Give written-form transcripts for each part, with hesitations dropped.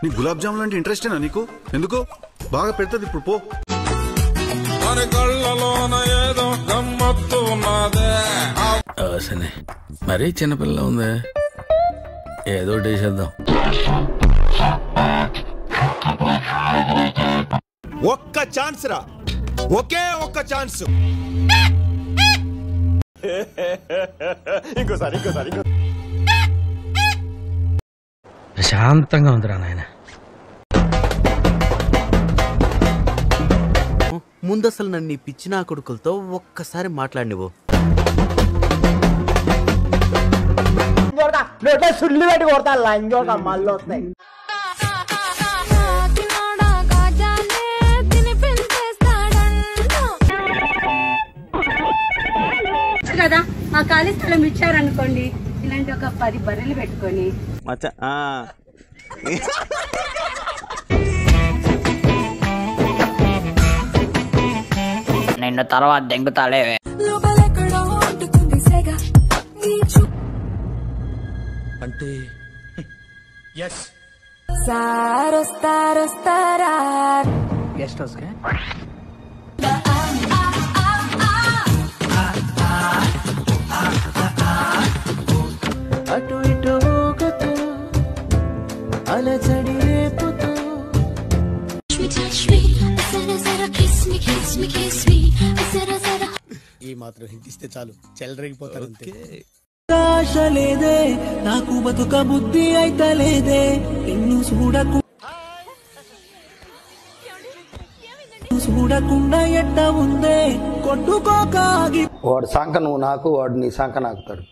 నీ గులాబ్ జామున్ అంటే ఇంట్రెస్టేనా నీకు? ఎందుకు బాగా పెడుతుంది ఇప్పుడు పో. మరీ చిన్నపిల్ల ఉంది, ఏదో చేసేద్దాం. ఒక్క ఛాన్స్ రా, ఒకే ఒక్క ఛాన్స్. ఇంకోసారి ప్రశాంతంగా ఉందిరా నాయన. ముందసలు నన్ను పిచ్చినా కొడుకులతో ఒక్కసారి మాట్లాడినవు. సుల్లు పెట్టి కొడతా ఇంకొక మళ్ళీ వస్తాయి కదా. మా ఖాళీ స్థలం ఇచ్చారనుకోండి, ఇలాంటి ఒక 10 బర్రెలు పెట్టుకొని నిన్ను తర్వాత దెంగుతాలే. అంటే గెస్ట్ హౌస్ కే అటు ఇటు ఊగుతూ అలజడి రేపుతూ ఈ మాత్రం హిట్ ఇస్తే చాలు, చెలరేగిపోతారు అంతే. ఆశ లేదే నాకు, బతుక బుద్ధి అయితే లేదే, నిన్ను చూడకుండా ఎట్ట ఉందే కొట్టుకోకాగి. వాడు సంక నువ్వు నాకు, వాడు నీ సంక నాకుతాడు.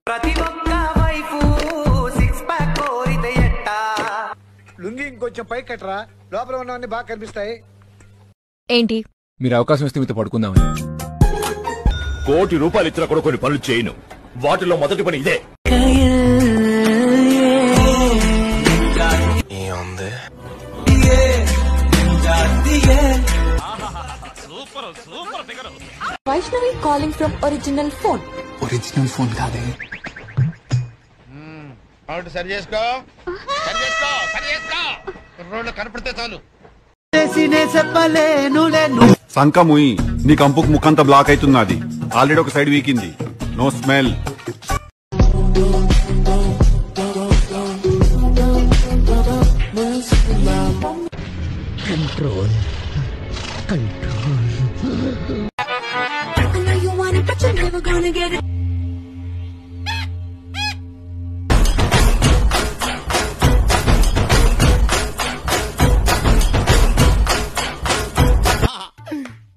ప్రతి ఒక్క వైపు 6 ప్యాక్ కోరితే ఎట్ట. లుంగి ఇంకొంచెం పై కట్టరా, లోపల ఉన్నవన్నీ బాగా కనిపిస్తాయి. ఏంటి మీరు అవకాశం ఇస్తే మీతో పడుకుందామని. ₹1 కోటి ఇచ్చినా కూడా కొన్ని పనులు చేయను. వాటిలో మొదటి పని ఇదే. Vaishnavi calling from original phone. Original phone కాదే. సరి చేసుకో రోడ్లు కనపడితే చాలు. సంకముయి నీ కంపుకు ముఖంతా బ్లాక్ అవుతున్నది. ఆల్రెడీ ఒక సైడ్ వీకింది. No smell. కంట్రోల్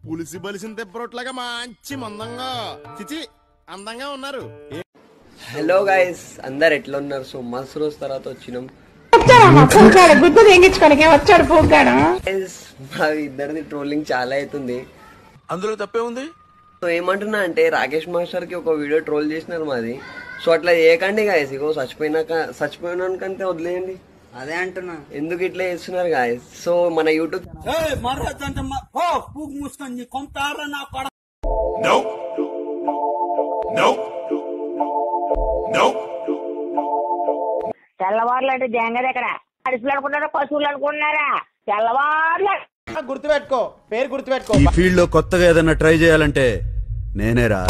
పులిసి బలిసిన తెప్పరొట్లాగా మంచి మందంగా చిచి అందంగా ఉన్నారు. హలో గైస్, అందరు ఎట్లా ఉన్నారు? సో మస్తు రోజు తర్వాత వచ్చినాం. మా ఇద్దరిది ట్రోలింగ్ చాలా అవుతుంది. అందులో తప్పే ఉంది. సో ఏమంటున్నా అంటే, రాకేష్ మాస్టర్ కి ఒక వీడియో ట్రోల్ చేసినారు మాది. సో అట్లా చేయకండి గాయస్. ఇగో చచ్చిపోయినాకంటే వదిలేయండి. అదే అంటున్నా, ఎందుకు ఇట్లా చేస్తున్నారు గాయస్? సో మన యూట్యూబ్ తెల్లవారులు అంటే జంగది ఎక్కడ అడిసిలు అనుకున్నారా, పశువులు అనుకున్నారా? తెల్లవారులు గుర్తుపెట్టుకో, పేరు గుర్తుపెట్టుకో. ఈ ఫీల్డ్ లో కొత్తగా ఏదైనా ట్రై చేయాలంటే నేనేరా.